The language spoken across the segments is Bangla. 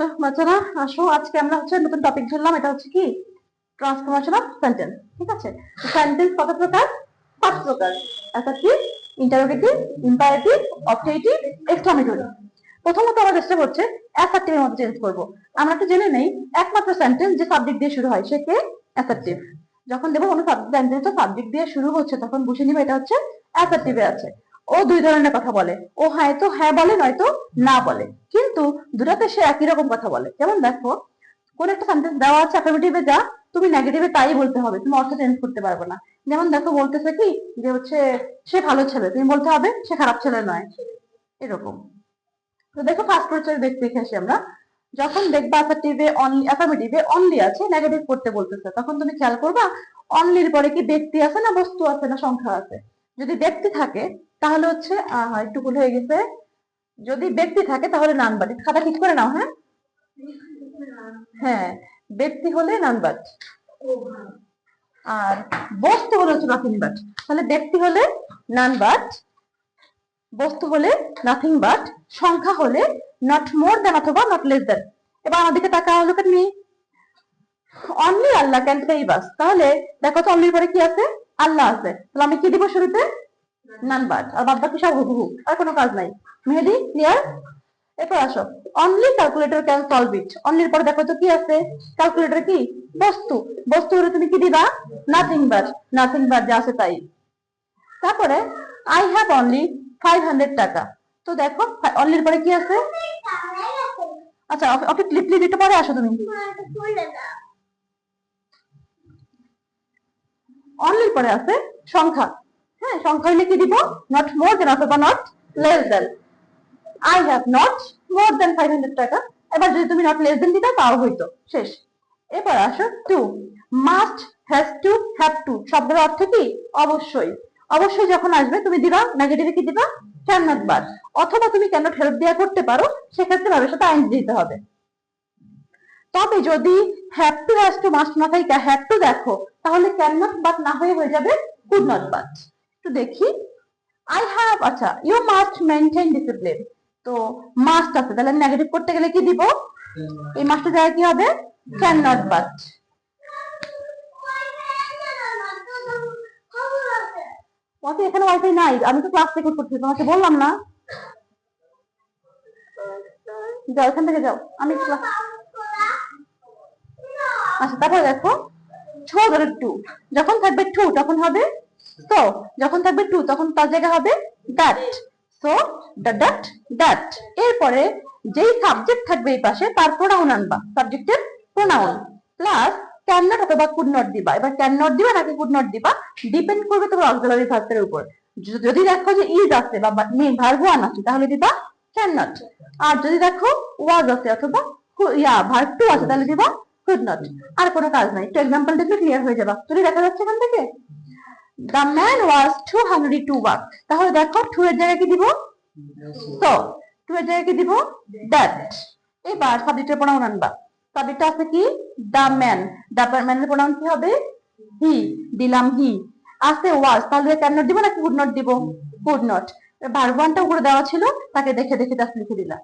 তো বাচ্চারা আসো, আজকে আমরা নতুন টপিক ধরলাম। এটা হচ্ছে কি ট্রান্সফরমেশন অফ সেন্টেন্স। ঠিক আছে, সেন্টেন্স কত প্রকার? 5 প্রকার। Assertive, interrogative, imperative, objective, exclamatory. প্রথমত আমরা চেষ্টা করছে অ্যাসার্টিভ এর মধ্যে চেঞ্জ করব। আমরা একটু জেনে নেই, একমাত্র সেন্টেন্স যে সাবজেক্ট দিয়ে শুরু হয় সে কে? অ্যাসার্টিভ। যখন দেখবো কোনো সেন্টেন্সটা সাবজেক্ট দিয়ে শুরু হচ্ছে তখন বুঝে নিবে এটা হচ্ছে অ্যাসার্টিভে আছে। ও দুই ধরনের কথা বলে, ও হয়তো হ্যাঁ বলে নয়তো না বলে, কিন্তু দুটাতে সে একই রকম কথা বলে। যেমন দেখো, কোন একটা সেন্টেন্স দেওয়া আছে অ্যাফার্মেটিভে যা, তুমি নেগেটিভে তাই বলতে হবে, তুমি অর্থ চেঞ্জ করতে পারবে না। যেমন দেখো, বলতেছে কি যে হচ্ছে সে ভালো ছেলে, তুমি বলতে হবে সে খারাপ ছেলে নয়, এরকম। তো দেখো, ফার্স্ট পরিচয় দেখে আসি আমরা। যখন দেখবা অ্যাফার্মেটিভে অনলি, অ্যাফার্মেটিভে অনলি আছে, নেগেটিভ করতে বলতেছে, তখন তুমি খেয়াল করবা অনলির পরে কি ব্যক্তি আছে না বস্তু আছে না সংখ্যা আছে। যদি ব্যক্তি থাকে তাহলে হচ্ছে একটু ভুল হয়ে গেছে, যদি ব্যক্তি থাকে তাহলে নান বাট। খাতা ঠিক করে নাও। হ্যাঁ হ্যাঁ, ব্যক্তি হলে নান বাট, আর বস্তু হলে হচ্ছে নাথিং বাট। তাহলে ব্যক্তি হলে নান বাট, বস্তু হলে নাথিং বাট, সংখ্যা হলে নট মোর দেন অথবা নট লেস দেন। এবার আমার দিকে তাকাও, look at me. Only Allah can save us. তাহলে দেখো তো অনলির পরে কি আছে? আল্লাহ আছে। তাহলে আমি কি দিব শুরুতে? নান বাট, আর বাদ বাকি সব হুবহু, আর কোনো কাজ নাই। মেহেদি ক্লিয়ার? এরপর আসো, only calculator can solve it. অনলির পরে দেখো তো কি আছে? ক্যালকুলেটর কি? বস্তু। বস্তু হলে তুমি কি দিবা? Nothing but. নাথিং বাট যা আছে তাই। তারপরে আই হ্যাভ অনলি 500 টাকা। তো দেখো অনলির পরে কি আছে? আচ্ছা ওকে, প্লিজ একটু পরে আসো তুমি। অনলির পরে আছে সংখ্যা। হ্যাঁ, সংখ্যা হলে কি দিব? নট মোর দেন অথবা not less than. I have not more than 500 টাকা। এবার যদি তুমি নট লেস দেন দিতা তাও হইতো, শেষ। এবার আসো two. Must, has to, have to শব্দের অর্থ কি? অবশ্যই। অবশ্যই যখন আসবে তুমি দিবা নেগেটিভে কি দিবা? Can not but. অথবা তুমি ক্যান নট হেল্প দেওয়া করতে পারো, সেক্ষেত্রে ভাবের সাথে আইন দিতে হবে। তবে যদি have to, has to, must না থাকে হ্যাভ টু দেখো, তাহলে ক্যান নট বাট না হয়ে যাবে কুড নট বাট। একটু দেখি, আই হ্যাভ, আচ্ছা ইউ মাস্ট মেনটেন ডিসিপ্লিন। তো মাস্ট আছে, তাহলে আমি নেগেটিভ করতে গেলে কি দিব? এই মাস্টের জায়গায় কি হবে? Can not but. এখানে ওয়াইফাই নাই, আমি তো ক্লাস রেকর্ড করছি, তোমাকে বললাম না? যাও এখান থেকে যাও, আমি ক্লাস। আচ্ছা তারপরে দেখো, ছো ধরে টু, যখন থাকবে টু তখন হবে সো, যখন থাকবে টু তখন তার জায়গা হবে দ্যাট। So that, that. এরপরে যেই সাবজেক্ট থাকবে এই পাশে তার প্রোনাউন আনবা, সাবজেক্টের প্রোনাউন প্লাস ক্যান নট অথবা কুড নট দিবা। এবার ক্যান নট দিবা নাকি কুড নট দিবা ডিপেন্ড করবে তোমার অক্সিলারি ভার্বের উপর। যদি দেখো যে ইজ আছে বা ভার্ব ওয়ান আছে তাহলে দিবা ক্যান নট, আর যদি দেখো ওয়াজ আছে অথবা ভার্ব টু আছে তাহলে দিবা কুড নট। আর কোনো কাজ নাই, একটু এক্সাম্পল দেখলে ক্লিয়ার হয়ে যাবে। যদি দেখা যাচ্ছে এখান থেকে the man was too hungry to work, তাহলে দেখো টু এর জায়গায় কি দিব? সো। টু এর জায়গায় কি দিব? দ্যাট। এবার সাবজেক্টের প্রোনাউন আনবা। সাবজেক্ট আছে কি? the man, the man এর প্রোনাউন কি হবে? হি, দিলাম হি। আছে ওয়াজ, তাহলে ক্যান নট দিব নাকি কুড নট দিব? Could not. ভার্ব ওয়ানটা উপরে দেওয়া ছিল, তাকে দেখে দেখে জাস্ট লিখে দিলাম।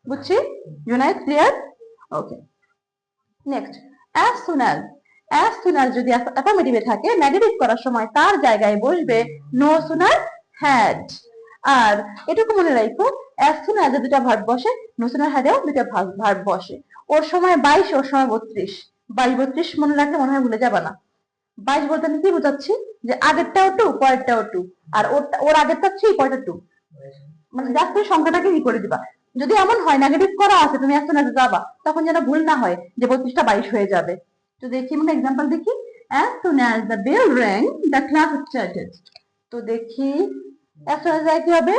বুঝছি? Unite clear? Okay, next. as soon as, as soon as যদি অ্যাফার্মেটিভে থাকে নেগেটিভ করার সময় তার জায়গায় বসবে no sooner had। আর এটুকু মনে রাখো, as soon as এ দুটা ভার্ব বসে, no sooner had এও দুটা ভার্ব বসে। ওর সময় 22, ওর সময় 32। 22 32 মনে রাখলে মনে হয় ভুলে যাবে না। 22 বলতে আমি কি বোঝাচ্ছি? যে আগেরটাও টু, পরেরটাও টু, আর ওর আগেরটা থ্রি, পরেরটা টু। মানে জাস্ট ওই সংখ্যাটাকে কি করে দিবা। যদি এমন হয় নেগেটিভ করা আছে তুমি এখন যাবা, তখন যেন ভুল না হয় যে 32টা 22 হয়ে যাবে। তো দেখি আমরা এক্সাম্পল দেখি। as soon as the bell rang the class started। তো দেখি as soon as কি হবে?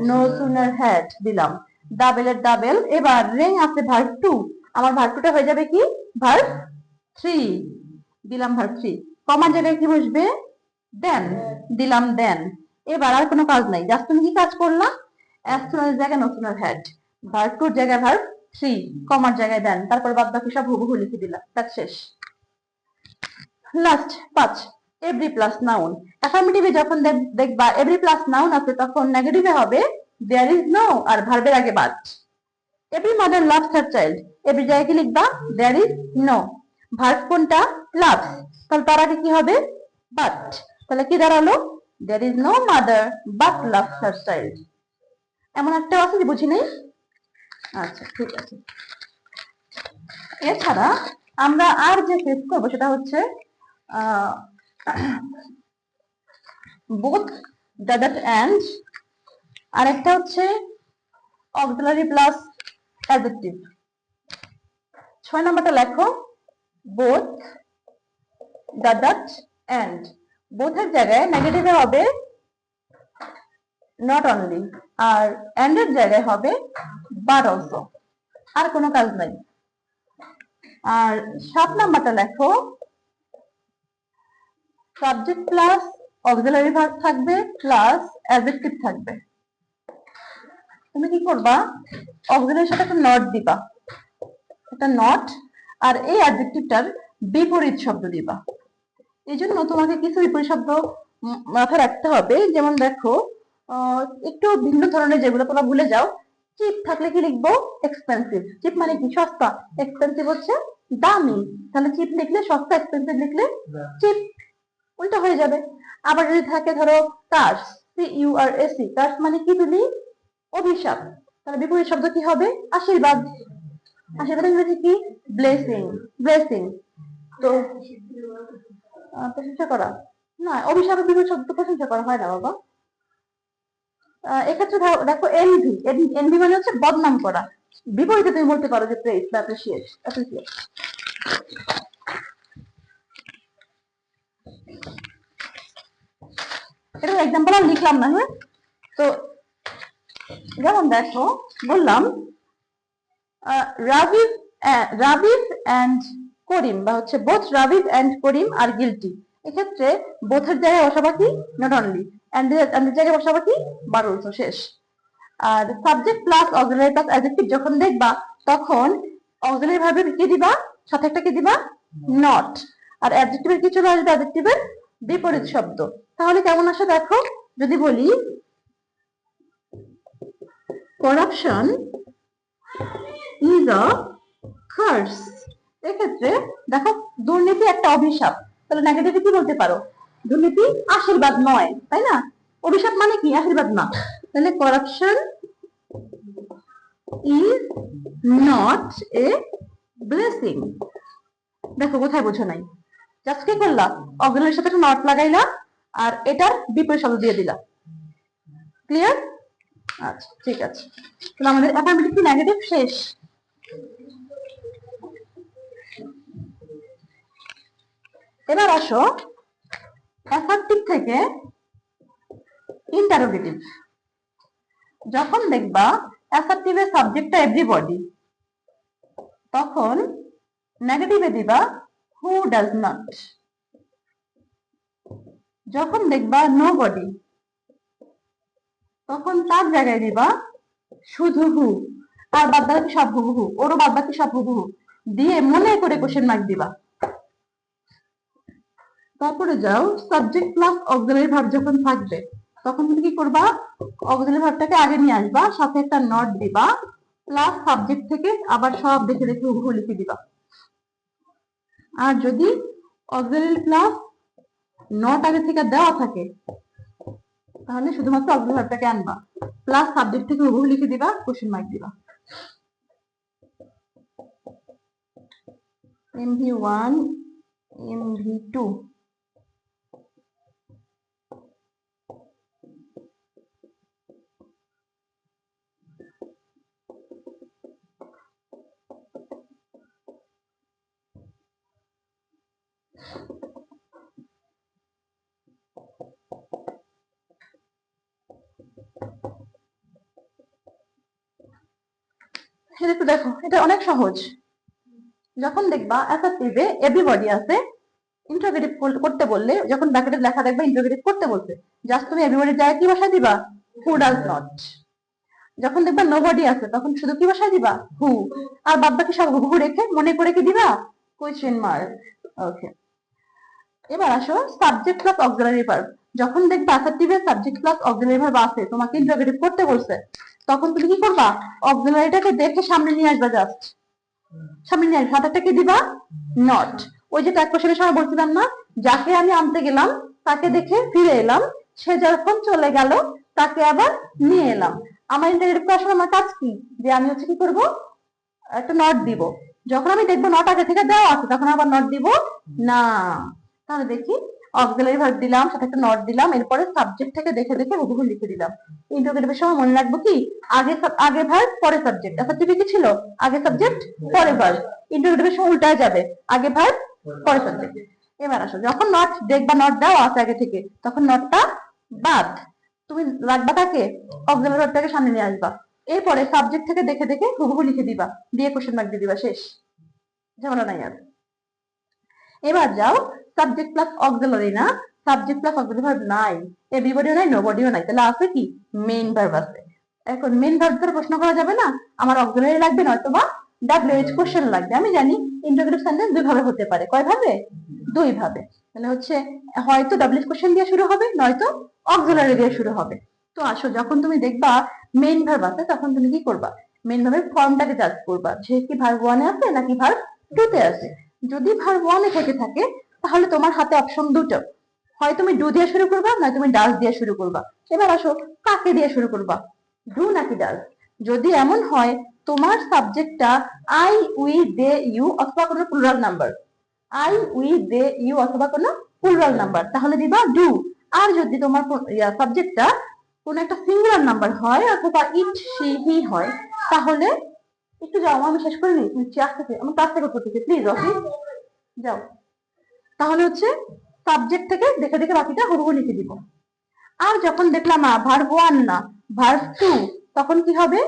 no sooner had দিলাম, the bell এর the bell। এবার ring আছে ভার্ব টু, আমার ভার্ব টুটা হয়ে যাবে কি? ভার্ব থ্রি, দিলাম ভার্ব থ্রি। কমার জায়গায় কি বসবে? দেন, দিলাম দেন। এবার আর কোনো কাজ নাই, জাস্ট তুমি কি কাজ করলা? as soon as জায়গায় no sooner had, ভার্ব টুর জায়গায় ভার্ব থ্রি, কমার জায়গায় দেন, তারপর বাদ বাকি সব হুবহু লিখে দিলাম, তার শেষ। Last 5, every plus noun. অ্যাফার্মেটিভে যখন দেখবা এভরি প্লাস নাউন আছে তখন নেগেটিভে হবে দেয়ার ইজ নো, আর ভার্বের আগে বাদ। Every mother loves her child, every জায়গায় কি লিখবা? There is no. ভার্ব কোনটা? লাভস, তাহলে তার আগে কি হবে? বাট। তাহলে কি দাঁড়ালো? There is no mother but loves her child. এমন একটা আছে যে বুঝি নেই? আচ্ছা ঠিক আছে। এছাড়া আমরা আর যে ফেস করবো সেটা হচ্ছে both the that and, আর একটা হচ্ছে auxiliary plus adjective। 6 নাম্বারটা লেখো, both the that and, both এর জায়গায় নেগেটিভে হবে not only, আর and এর জায়গায় হবে but also, আর কোনো কাজ নাই। আর 7 নাম্বারটা লেখো, সাবজেক্ট প্লাস অক্সিলারি ভার্ব থাকবে প্লাস অ্যাডজেক্টিভ থাকবে। তুমি কি করবা? অক্সিলারির সাথে একটা নট দিবা, একটা নট, আর এই অ্যাডজেক্টিভটার বিপরীত শব্দ দিবা। এই জন্য তোমাকে কিছু বিপরীত শব্দ মাথায় রাখতে হবে। যেমন দেখো, একটু ভিন্ন ধরনের যেগুলো তোমরা ভুলে যাও। চিপ থাকলে কি লিখবো? এক্সপেন্সিভ। চিপ মানে কি? সস্তা। এক্সপেন্সিভ হচ্ছে দামি। তাহলে চিপ লিখলে সস্তা, এক্সপেন্সিভ লিখলে চিপ, উল্টা হয়ে যাবে। আবার যদি থাকে ধরো কার্স, CURSE, কার্স মানে কি তুমি? অভিশাপ। তাহলে বিপরীত শব্দ কি হবে? আশীর্বাদ। আশীর্বাদ ইংরেজি কি? ব্লেসিং। ব্লেসিং তো প্রশংসা করা না, অভিশাপের বিপরীত শব্দ প্রশংসা করা হয় না বাবা। এক্ষেত্রে দেখো এনভি, এনভি মানে হচ্ছে বদনাম করা। বিপরীতে তুমি বলতে পারো যে প্রেজ বা অ্যাপ্রিশিয়েট। এটা এক্সাম্পল আর লিখলাম না। হ্যাঁ, তো যেমন দেখো বললাম রাবিব এন্ড করিম, বা হচ্ছে বোথ রাবিব এন্ড করিম আর গিলটি। এক্ষেত্রে বোথের জায়গায় বসাবা কি? Not only. এন্ড এর জায়গায় বসাবা কি? But also. শেষ। আর subject plus auxiliary plus adjective যখন দেখবা, তখন অক্সিলারি ভার্বের কি দিবা? সাথে একটা কি দিবা? নট। আর অ্যাডজেক্টিভের কি চলে আসবে? অ্যাডজেক্টিভের বিপরীত শব্দ। তাহলে কেমন আসে দেখো, যদি বলি করাপশন ইজ আ কার্স, এক্ষেত্রে দেখো দুর্নীতি একটা অভিশাপ। তাহলে নেগেটিভে কি বলতে পারো? দুর্নীতি আশীর্বাদ নয়, তাই না? অভিশাপ মানে কি? আশীর্বাদ না। তাহলে corruption is not a blessing. দেখো কোথায় বোঝো নাই? জাস্ট কি করলা? অক্সিলারির সাথে একটা নট লাগাইলা আর এটার বিপরীত শব্দ দিয়ে দিলা। ক্লিয়ার? আচ্ছা ঠিক আছে। তাহলে আমাদের অ্যাফার্মেটিভ কি নেগেটিভ শেষ। এবার আসো অ্যাসার্টিভ থেকে ইন্টারোগেটিভ। যখন দেখবা অ্যাসার্টিভের সাবজেক্টটা এভরিবডি, তখন নেগেটিভে দিবা হু ডাজ নট। যখন দেখবা নোবডি, তখন তার জায়গায় দিবা শুধু হু, আর বাদ বাকি সব হু হু, ওরও বাদ বাকি সব হু হু দিয়ে মনে করে কোশ্চেন মার্ক দিবা। তারপরে যাও সাবজেক্ট প্লাস অক্সিলারি ভার্ব যখন থাকবে, তখন তুমি কি করবা? অক্সিলারি ভার্বটাকে আগে নিয়ে আসবা, সাথে একটা নট দিবা, প্লাস সাবজেক্ট থেকে আবার সব দেখে দেখে হুবহু লিখে দিবা। আর যদি অক্সিলারি প্লাস নট আগে থেকে দেওয়া থাকে, তাহলে শুধুমাত্র অক্সিলারি ভার্বটাকে আনবা, প্লাস সাবজেক্ট থেকে হুবহু লিখে দিবা, কোশ্চেন মার্ক দিবা। MV1 MV2 এটা একটু দেখো, এটা অনেক সহজ। যখন দেখবা অ্যাসার্টিভে এভরিবডি আছে, ইন্টারোগেটিভ করতে বললে, যখন ব্র্যাকেটে লেখা দেখবা ইন্টারোগেটিভ করতে বলছে, জাস্ট তুমি এভরিবডির জায়গায় কি বসায় দিবা? Who does not. যখন দেখবা নোবডি আছে, তখন শুধু কি বসায় দিবা? হু, আর বাদ বাকি সব হু রেখে মনে করে কি দিবা? Question mark. ওকে, এবার আসো সাবজেক্ট প্লাস অক্সিলারি ভার্ব। যখন দেখবা অ্যাসার্টিভে সাবজেক্ট প্লাস অক্সিলারি ভার্ব আছে, তোমাকে ইন্টারোগেটিভ করতে বলছে, তখন তুমি কি করবা, অক্সিলারিটাকে দেখে সামনে নিয়ে আসবা, জাস্ট সামনে নিয়ে আসবে, সাথে কি দিবা, নট। ওই যে ট্যাগ কোশ্চেনের সময় বলছিলাম না, যাকে আমি আনতে গেলাম তাকে দেখে ফিরে এলাম, সে যখন চলে গেল তাকে আবার নিয়ে এলাম। আমার ইন্টারগ্রেটিভ করার সময় আমার কাজ কি, যে আমি হচ্ছে কি করব, একটা নট দিব। যখন আমি দেখবো নট আগে থেকে দেওয়া আছে তখন আবার নট দিব না। তাহলে দেখি, অক্সিলারি ভার্ব দিলাম, সাথে একটা নট দিলাম, এরপরে সাবজেক্ট থেকে দেখে দেখে হুবহু লিখে দিলাম। ইন্টারোগেটিভের সময় মনে রাখবো কি, আগে ভার্ব পরে সাবজেক্ট। অ্যাসার্টিভে কি ছিল, আগে সাবজেক্ট পরে ভার্ব। ইন্টারোগেটিভের সময় উল্টায় যাবে, আগে ভার্ব পরে সাবজেক্ট। এবার আসো, যখন নট দেখবা নট দেওয়া আছে আগে থেকে, তখন নটটা বাদ, তুমি রাখবা তাকে, অক্সিলারি ভার্বটাকে সামনে নিয়ে আসবা, এরপরে সাবজেক্ট থেকে দেখে দেখে হুবহু লিখে দিবা, দিয়ে কোশ্চেন মার্ক দিয়ে দিবা, শেষ, ঝামেলা নাই আর। এবার যাও, সাবজেক্ট প্লাস অক্সিলারি না, সাবজেক্ট প্লাস অক্সিলারি ভার্ব নাই, এভরিবডিও নাই, নোবডিও নাই, তাহলে আছে কি, মেইন ভার্ব আছে। এখন মেইন ভার্ব ধরে প্রশ্ন করা যাবে না, আমার অক্সিলারি লাগবে, নয়তো বা ডাব্লিউএইচ কোশ্চেন লাগবে। আমি জানি ইন্টারোগেটিভ সেন্টেন্স দুই ভাবে হতে পারে, কয় ভাবে, দুই ভাবে। মানে হচ্ছে হয়তো ডাব্লিউএইচ কোশ্চেন দিয়ে শুরু হবে, নয়তো অক্সিলারি দিয়ে শুরু হবে। তো আসো, যখন তুমি দেখবা মেইন ভার্ব আছে তখন তুমি কি করবা, মেইন ভার্বের ফর্মটাকে জাজ করবা, যে কি ভার্ব 1 এ আছে নাকি ভার্ব 2 তে আছে। যদি ভার্ব 1 এ থেকে থাকে তাহলে তোমার হাতে অপশন দুটো, হয় তুমি ডু দিয়ে শুরু করবা, নয় তুমি ডাজ দিয়ে শুরু করবা। এবার আসো, কাকে দিয়ে শুরু করবা, ডু নাকি ডাজ। যদি এমন হয় তোমার সাবজেক্টটা আই, উই, দে, ইউ অথবা কোনো plural number, I, we, they, you অথবা কোনো প্লুরাল নাম্বার, তাহলে দিবা ডু। আর যদি তোমার সাবজেক্টটা কোন একটা সিঙ্গুলার নাম্বার হয় অথবা ইট, সি, হি হয়, তাহলে একটু যাও, আমি শেষ করে নিই, তুমি আসতেছে, আমার ক্লাস থেকে করতেছে, প্লিজ অফিস যাও। তাহলে হচ্ছে সাবজেক্ট থেকে দেখে দেখে বাকিটা হুবহু লিখে দিব। আর যখন দেখলাম ভার্ব 1 না, ভার্ব 2, তখন কি হবে,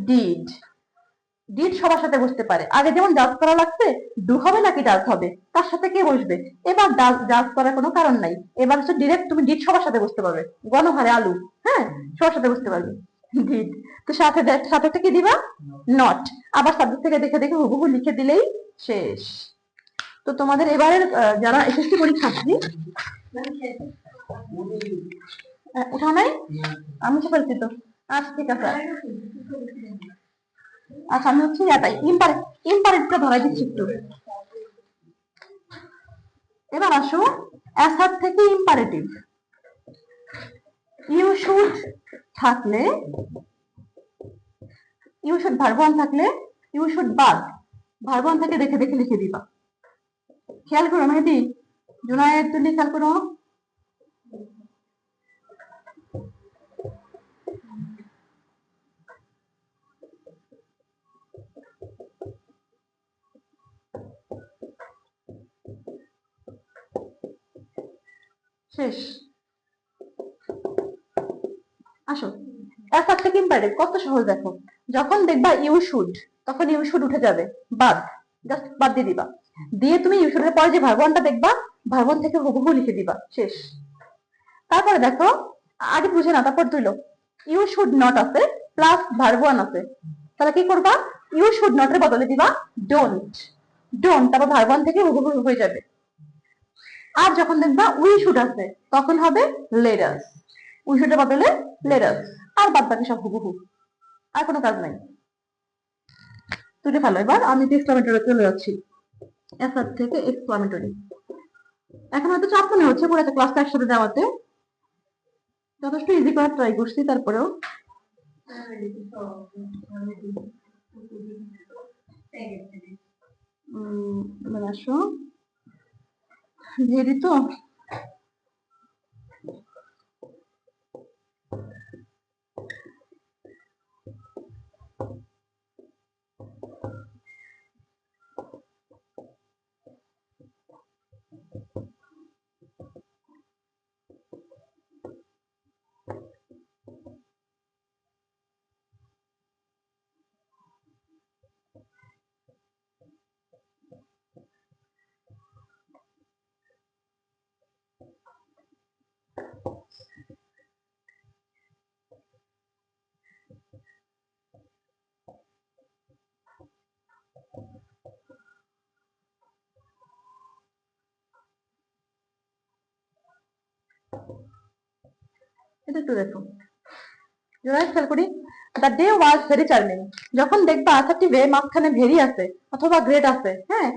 ডিড। ডিড সবার সাথে বসতে পারে, আগে যেমন ডাজ করা লাগছে, ডু হবে নাকি ডাজ হবে, তার সাথে কে বসবে। এবার ডাজ ডাজ করার কোনো কারণ নাই, এবার হচ্ছে ডিরেক্ট তুমি ডিড সবার সাথে বসতে পারবে, গণহারে আলু, হ্যাঁ, সবার সাথে বসতে পারবে ডিড। তো সাথে সাথে কি দিবা, নট। আবার সাবজেক্ট থেকে দেখে দেখে হুবহু লিখে দিলেই শেষ। তো তোমাদের এবারের যারা এসএসসি পরীক্ষার্থী, উঠাও নাই, আমি তো বলছি তো, আচ্ছা ঠিক আছে। আচ্ছা আমি হচ্ছে এটাই ইম্পারেটটা ধরাই দিচ্ছি একটু। এবার আসো, অ্যাসার থেকে ইম্পারেটিভ। ইউ শুড থাকলে, ইউ শুড ভার্ব 1 থাকলে ইউ শুড বাদ ভার্ব 1 থেকে দেখে দেখে লিখে দিবা। খেয়াল করো মেহেদি, জুনায়েদ, তুমি খেয়াল করো। শেষ, আসো, অ্যাসার থেকে ইম্পারেটিভ কত সহজ দেখো। যখন দেখবা ইউ শুড, তখন ইউ শুড উঠে যাবে, বাদ, জাস্ট বাদ দিয়ে দিবা, দিয়ে তুমি ইউ শুডের পরে যে ভার্ব 1টা দেখবা, ভার্ব 1 থেকে হুবহু লিখে দিবা, শেষ। তারপরে দেখো, আগে বুঝে না তারপর তুইলো, ইউ শুড নট আছে প্লাস ভার্ব 1 আছে, তাহলে কি করবা, ইউ শুড নট এর বদলে দিবা ডোন্ট, ডোন্ট, তারপর ভার্ব 1 থেকে হুবহু হয়ে যাবে। আর যখন দেখবা উই শুড আছে তখন হবে লেট আস, উই শুডের বদলে লেট আস, আর বাদ বাকি সব হুবহু, আর কোনো কাজ নাই। তুলে ফেলো। এবার আমি এক্সক্লামেটরি চলে যাচ্ছি, এসআর থেকে এক্সক্লামেটরি। এখন হয়তো চাপ মনে হচ্ছে পুরো একটা ক্লাসটা একসাথে দেওয়াতে, যথেষ্ট ইজি করার ট্রাই করছি, তারপরেও আসো, ভেরি তো এটা একটু দেখো, জোড়ায় খেয়াল করি। The day was very charming. যখন দেখবা অ্যাসার্টিভে মাঝখানে ভেরি আছে অথবা গ্রেট আছে, হ্যাঁ,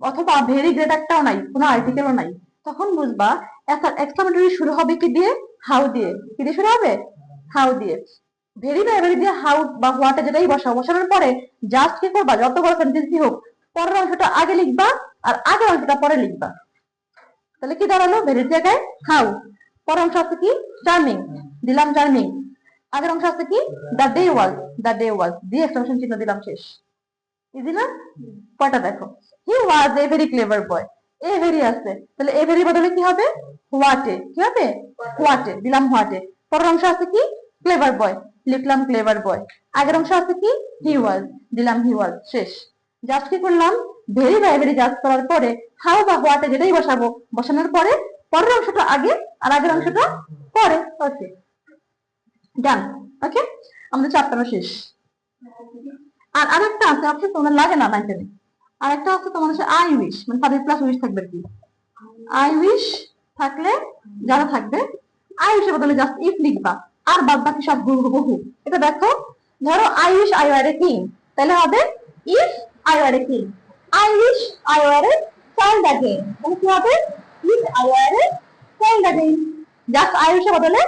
অথবা ভেরি গ্রেট একটাও নাই, কোনো আর্টিকেলও নাই, তখন বুঝবা এক্সক্লামেটরি শুরু হবে কি দিয়ে? হাউ দিয়ে। কি দিয়ে শুরু হবে? হাউ দিয়ে। ভেরি বা এভারি দিয়ে হাউ বা হোয়াটে যেটাই বসাও, বসানোর পরে জাস্ট কি করবা? যত বড় সেন্টেন্সই হোক, পরের অংশটা আগে লিখবা আর আগের অংশটা পরে লিখবা। তাহলে কি দাঁড়ালো? ভেরির জায়গায় হাউ, পরের অংশ আছে কি? চার্মিং, দিলাম চার্মিং। আগের অংশ আছে কি? The day was, the day was দিয়ে এক্সক্লেমেশন চিহ্ন দিলাম, শেষ। ইজি না? কয়টা দেখো, he was a very clever boy, a very আছে, তাহলে এ ভেরি বদলে কি হবে? হোয়াটে। কি হবে? হোয়াটে, দিলাম হোয়াটে। পরের অংশ আছে কি? ক্লেভার বয়, লিখলাম ক্লেভার বয়। আগের অংশ আছে কি? হি ওয়াজ, দিলাম হি ওয়াজ, শেষ। জাস্ট কি করলাম? ভেরি বা এভেরি জাস্ট করার পরে হাউ বা হোয়াটে যেটাই বসাবো, বসানোর পরে পরের অংশটা আগে আর আগের অংশটা পরে। ওকে, ডান। ওকে, আমাদের চ্যাপ্টারও শেষ। আর আরেকটা আছে, অবশ্য তোমাদের লাগে না নাইনটেন। আরেকটা আছে তোমার হচ্ছে আই উইশ, মানে সাবজেক্ট প্লাস উইশ থাকবে কি? আই উইশ থাকলে যারা থাকবে, আই উইশের বদলে জাস্ট ইফ লিখবা, আর বাদ বাকি সব হুবহু। এটা দেখো, ধরো I wish I were a king, তাহলে হবে if I were a king. I wish I were a child again, তাহলে কি হবে? If I were a child again. Just I উইশের বদলে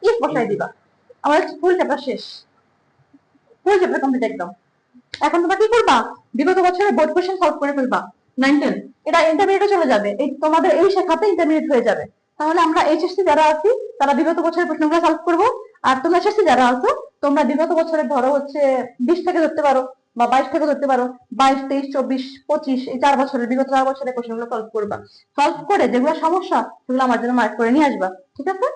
ইফ বসাই দিবা। আমাদের ফুল চ্যাপ্টার শেষ, ফুল চ্যাপ্টার কমপ্লিট একদম। এখন তোমরা কি করবা? বিগত বছরের বোর্ড কোশ্চেন সলভ করে ফেলবা 9-10। এটা ইন্টারমিডিয়েটে চলে যাবে, এই তোমাদের এই শাখাতে ইন্টারমিডিয়েট হয়ে যাবে। তাহলে আমরা এইচএসসি যারা আছি তারা বিগত বছরের প্রশ্নগুলো সলভ করব, আর তোমরা এসএসসি যারা আছো তোমরা বিগত বছরের ধরো হচ্ছে 20 থেকে ধরতে পারো বা 22 থেকে ধরতে পারো, 22, 23, 24, 25, এই 4 বছরের, বিগত 4 বছরের কোশ্চেনগুলো সলভ করবা। সলভ করে যেগুলো সমস্যা সেগুলো আমার জন্য মার্ক করে নিয়ে আসবা, ঠিক আছে?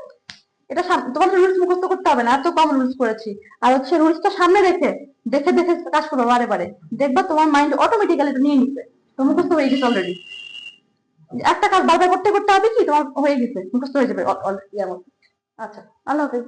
এটা তোমাদের রুলস মুখস্থ করতে হবে না, এত কম রুলস করেছি। আর হচ্ছে রুলসটা সামনে রেখে দেখে দেখে কাজ করবো বারে বারে, দেখবা তোমার মাইন্ড অটোমেটিক্যালি এটা নিয়ে নিচ্ছে, তো মুখস্থ হয়ে গেছে অলরেডি। একটা কাজ বারবার করতে করতে হবে কি তোমার হয়ে গেছে, মুখস্থ হয়ে যাবে। আচ্ছা, আল্লাহ হাফেজ।